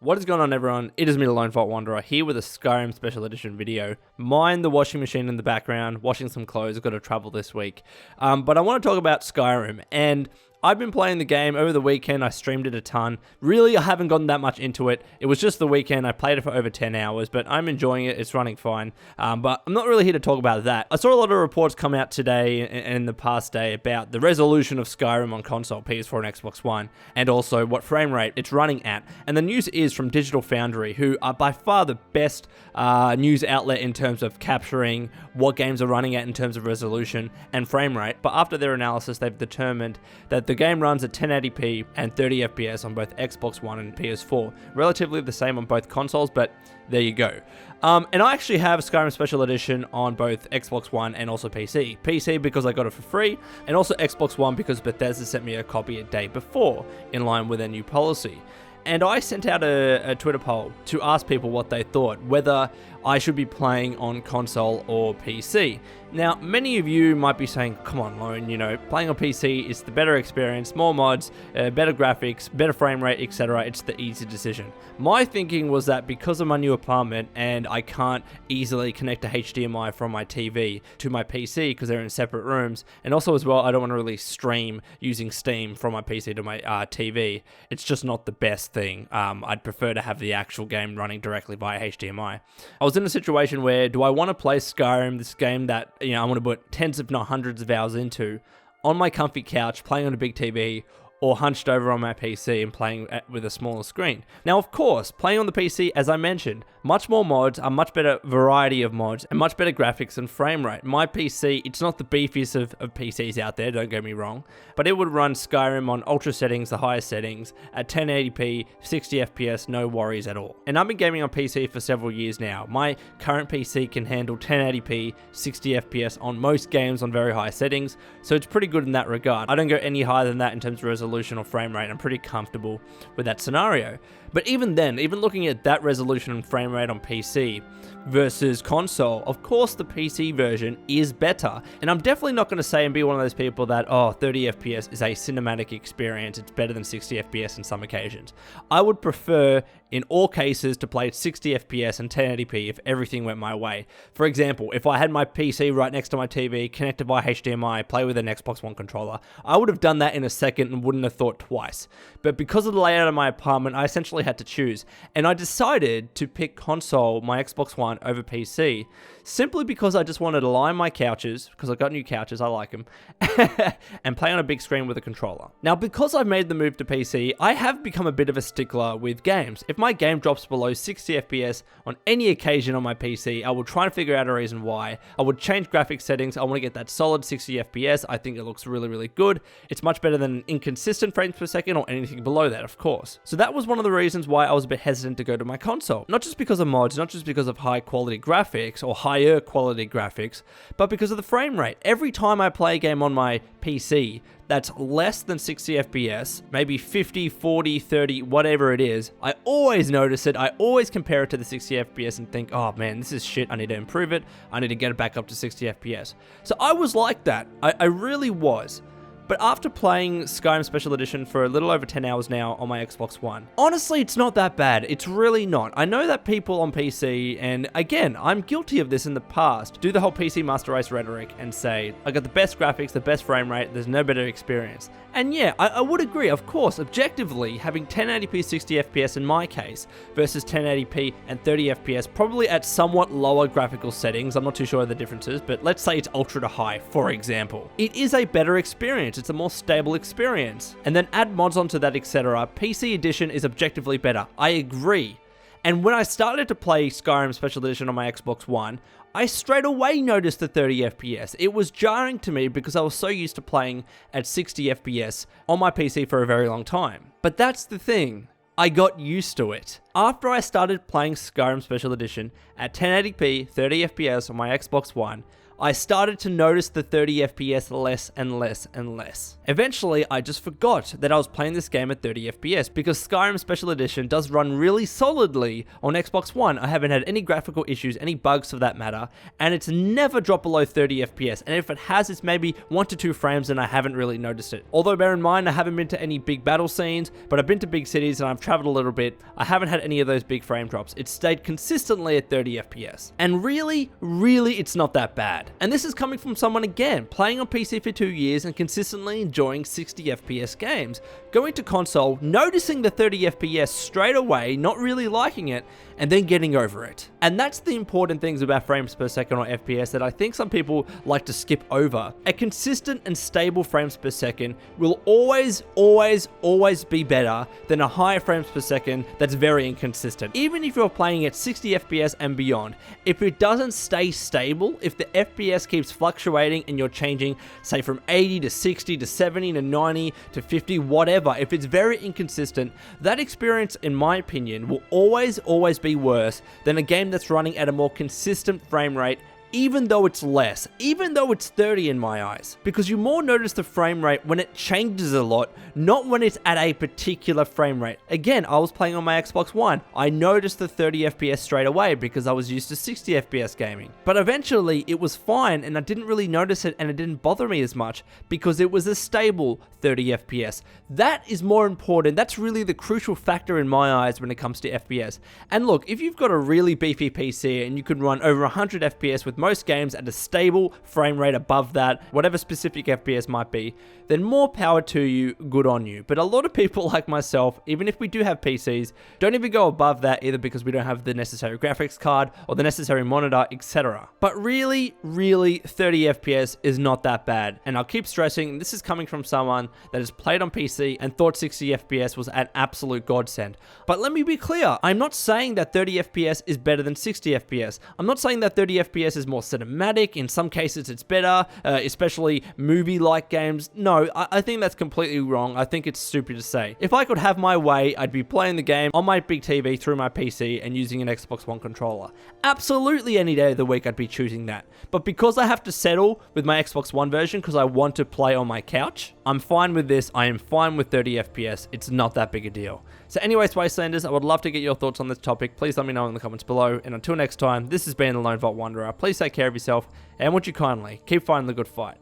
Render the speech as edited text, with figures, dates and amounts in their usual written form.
What is going on, everyone? It is me, the Lone Fault Wanderer, here with a Skyrim Special Edition video. Mind the washing machine in the background, washing some clothes. I've got to travel this week. But I want to talk about Skyrim, and I've been playing the game over the weekend. I streamed it a ton. Really, I haven't gotten that much into it. It was just the weekend. I played it for over 10 hours, but I'm enjoying it. It's running fine. But I'm not really here to talk about that. I saw a lot of reports come out today and in the past day about the resolution of Skyrim on console, PS4 and Xbox One, and also what frame rate it's running at. And the news is from Digital Foundry, who are by far the best news outlet in terms of capturing what games are running at in terms of resolution and frame rate. But after their analysis, they've determined that the game runs at 1080p and 30 FPS on both Xbox One and PS4. Relatively the same on both consoles, but there you go. And I actually have Skyrim Special Edition on both Xbox One and also PC. PC because I got it for free, and also Xbox One because Bethesda sent me a copy a day before, in line with their new policy. And I sent out a Twitter poll to ask people what they thought, whether I should be playing on console or PC. Now, many of you might be saying, come on, Lone, playing on PC is the better experience, more mods, better graphics, better frame rate, etc. It's the easy decision. My thinking was that because of my new apartment and I can't easily connect a HDMI from my TV to my PC because they're in separate rooms, and also as well, I don't want to really stream using Steam from my PC to my TV. It's just not the best thing. I'd prefer to have the actual game running directly via HDMI. I was in a situation where, do I want to play Skyrim, this game that I want to put tens if not hundreds of hours into, on my comfy couch, playing on a big TV, or hunched over on my PC and playing with a smaller screen? Now, of course, playing on the PC, as I mentioned, much more mods, a much better variety of mods, and much better graphics and frame rate. My PC, it's not the beefiest of PCs out there, don't get me wrong, but it would run Skyrim on ultra settings, the highest settings, at 1080p, 60 FPS, no worries at all. And I've been gaming on PC for several years now. My current PC can handle 1080p, 60 FPS on most games on very high settings, so it's pretty good in that regard. I don't go any higher than that in terms of resolution or frame rate. I'm pretty comfortable with that scenario. But even then, even looking at that resolution and frame rate on PC versus console, of course the PC version is better. And I'm definitely not going to say and be one of those people that, 30 FPS is a cinematic experience, it's better than 60 FPS in some occasions. I would prefer, in all cases, to play at 60 FPS and 1080p if everything went my way. For example, if I had my PC right next to my TV, connected via HDMI, play with an Xbox One controller, I would have done that in a second and wouldn't have thought twice. But because of the layout of my apartment, I essentially had to choose. And I decided to pick console, my Xbox One, over PC, simply because I just wanted to lie on my couches, because I got new couches, I like them, and play on a big screen with a controller. Now, because I've made the move to PC, I have become a bit of a stickler with games. If my game drops below 60 FPS on any occasion on my PC, I will try and figure out a reason why. I would change graphics settings. I want to get that solid 60 FPS. I think it looks really, really good. It's much better than inconsistent frames per second or anything below that, of course. So that was one of the reasons why I was a bit hesitant to go to my console. Not just because of mods, not just because of high quality graphics or higher quality graphics, but because of the frame rate. Every time I play a game on my PC that's less than 60 FPS, maybe 50, 40, 30, whatever it is, I always notice it. I always compare it to the 60 FPS and think, oh man, this is shit. I need to improve it. I need to get it back up to 60 FPS. So I was like that. I really was. But after playing Skyrim Special Edition for a little over 10 hours now on my Xbox One, honestly, it's not that bad. It's really not. I know that people on PC, and again, I'm guilty of this in the past, do the whole PC Master Race rhetoric and say, I got the best graphics, the best frame rate, there's no better experience. And yeah, I would agree, of course, objectively, having 1080p 60 FPS in my case versus 1080p and 30 FPS, probably at somewhat lower graphical settings, I'm not too sure of the differences, but let's say it's ultra to high, for example. It is a better experience. It's a more stable experience. And then add mods onto that, etc. PC Edition is objectively better. I agree. And when I started to play Skyrim Special Edition on my Xbox One, I straight away noticed the 30 FPS. It was jarring to me because I was so used to playing at 60 FPS on my PC for a very long time. But that's the thing. I got used to it. After I started playing Skyrim Special Edition at 1080p, 30 FPS on my Xbox One, I started to notice the 30 FPS less and less and less. Eventually, I just forgot that I was playing this game at 30 FPS because Skyrim Special Edition does run really solidly on Xbox One. I haven't had any graphical issues, any bugs for that matter, and it's never dropped below 30 FPS, and if it has, it's maybe 1 to 2 frames and I haven't really noticed it. Although bear in mind, I haven't been to any big battle scenes, but I've been to big cities and I've traveled a little bit. I haven't had any of those big frame drops. It's stayed consistently at 30 FPS. And really, it's not that bad. And this is coming from someone, again, playing on PC for 2 years and consistently enjoying 60 FPS games. Going to console, noticing the 30 FPS straight away, not really liking it, and then getting over it. And that's the important things about frames per second or FPS that I think some people like to skip over. A consistent and stable frames per second will always be better than a higher frames per second that's very inconsistent. Even if you're playing at 60 FPS and beyond, if it doesn't stay stable, if the FPS keeps fluctuating and you're changing, say from 80 to 60 to 70 to 90 to 50, whatever, if it's very inconsistent, that experience, in my opinion, will always be worse than a game that's running at a more consistent frame rate, even though it's less, even though it's 30 in my eyes. Because you more notice the frame rate when it changes a lot, not when it's at a particular frame rate. Again, I was playing on my Xbox One. I noticed the 30 FPS straight away because I was used to 60 FPS gaming. But eventually it was fine and I didn't really notice it and it didn't bother me as much because it was a stable 30 FPS. That is more important. That's really the crucial factor in my eyes when it comes to FPS. And look, if you've got a really beefy PC and you can run over 100 FPS with most games at a stable frame rate above that, whatever specific FPS might be, then more power to you, good on you. But a lot of people like myself, even if we do have PCs, don't even go above that either because we don't have the necessary graphics card or the necessary monitor, etc. But really 30 FPS is not that bad. And I'll keep stressing, this is coming from someone that has played on PC and thought 60 FPS was an absolute godsend. But let me be clear, I'm not saying that 30 FPS is better than 60 FPS. I'm not saying that 30 FPS is more cinematic. In some cases it's better, especially movie-like games. No, I think that's completely wrong. I think it's stupid to say. If I could have my way, I'd be playing the game on my big TV through my PC and using an Xbox One controller. Absolutely any day of the week I'd be choosing that. But because I have to settle with my Xbox One version because I want to play on my couch, I'm fine with this. I am fine with 30 FPS. It's not that big a deal. So anyways, Wastelanders, I would love to get your thoughts on this topic. Please let me know in the comments below. And until next time, this has been the Lone Vault Wanderer. Please take care of yourself, and would you kindly keep fighting the good fight.